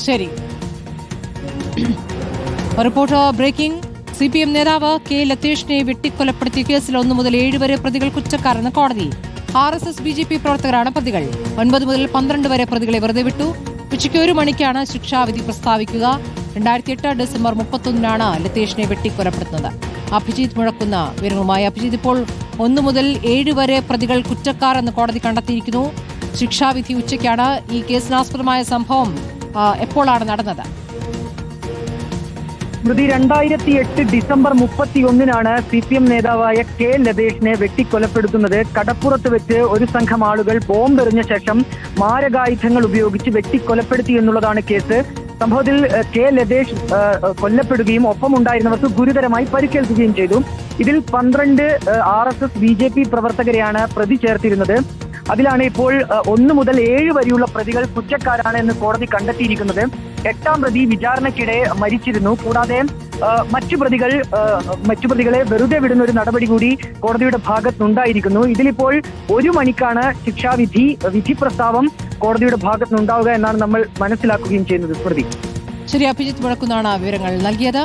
ശരി. Reporter breaking. CPM നേതാവ് K ലതീഷിനെ വെട്ടിക്കൊലപ്പെടുത്തിയ കേസിൽ 1 മുതൽ 7 വരെ പ്രതികൾ കുറ്റക്കാരെന്ന് കോടതി. RSS BJP പ്രവർത്തകരാണ് പ്രതികൾ. 9 മുതൽ 12 വരെ പ്രതികളെ വെറുതെ വിട്ടു. ഉച്ചയ്ക്ക് 1 മണിക്കാണ് ശിക്ഷാവിധി പ്രസ്താവിക്കുക. 2008 ഡിസംബർ 31-നാണ് ലതീഷിനെ വെട്ടിക്കൊലപ്പെടുത്തുന്നത്. അഭിജിത്ത് മുഴക്കുന്ന വിവരങ്ങളുമായി. അഭിജിത്ത്, ഇപ്പോൾ 1 മുതൽ 7 വരെ പ്രതികൾ കുറ്റക്കാർ എന്ന് കോടതി കണ്ടെത്തിയിരിക്കുന്നു. ശിക്ഷാവിധി ഉച്ചയ്ക്കാണ്. ഈ കേസിനാസ്പദമായ സംഭവം എപ്പോഴാണ് നടന്നത്? സ്മൃതി, 2008 ഡിസംബർ 31-നാണ് CPM നേതാവായ കെ ലതീഷിനെ വെട്ടിക്കൊലപ്പെടുത്തുന്നത്. കടപ്പുറത്ത് വെച്ച് ഒരു സംഘം ആളുകൾ ബോംബെറിഞ്ഞ ശേഷം മാരകായുധങ്ങൾ ഉപയോഗിച്ച് വെട്ടിക്കൊലപ്പെടുത്തി എന്നുള്ളതാണ് കേസ്. സംഭവത്തിൽ കെ ലതീഷ് കൊല്ലപ്പെടുകയും ഒപ്പമുണ്ടായിരുന്നവർക്ക് ഗുരുതരമായി പരിക്കേൽക്കുകയും ചെയ്തു. ഇതിൽ 12 RSS BJP പ്രവർത്തകരെയാണ് പ്രതി ചേർത്തിരുന്നത്. അതിലാണ് ഇപ്പോൾ 1 മുതൽ 7 വരെയുള്ള പ്രതികൾ കുറ്റക്കാരാണ് എന്ന് കോടതി കണ്ടെത്തിയിരിക്കുന്നത്. 8ാം പ്രതി വിചാരണയ്ക്കിടെ മരിച്ചിരുന്നു. കൂടാതെ മറ്റു പ്രതികളെ വെറുതെ വിടുന്ന ഒരു നടപടി കൂടി കോടതിയുടെ ഭാഗത്തുനിന്നുണ്ടായിരിക്കുന്നു. ഇതിലിപ്പോൾ 1 മണിക്കാണ് വിധി പ്രസ്താവം കോടതിയുടെ ഭാഗത്തുനിന്നുണ്ടാവുക എന്നാണ് നമ്മൾ മനസ്സിലാക്കുകയും ചെയ്യുന്നത്. സ്മൃതി. ശരി, അഭിജിത്ത് മുഴക്കുന്നാണ് വിവരങ്ങൾ നൽകിയത്.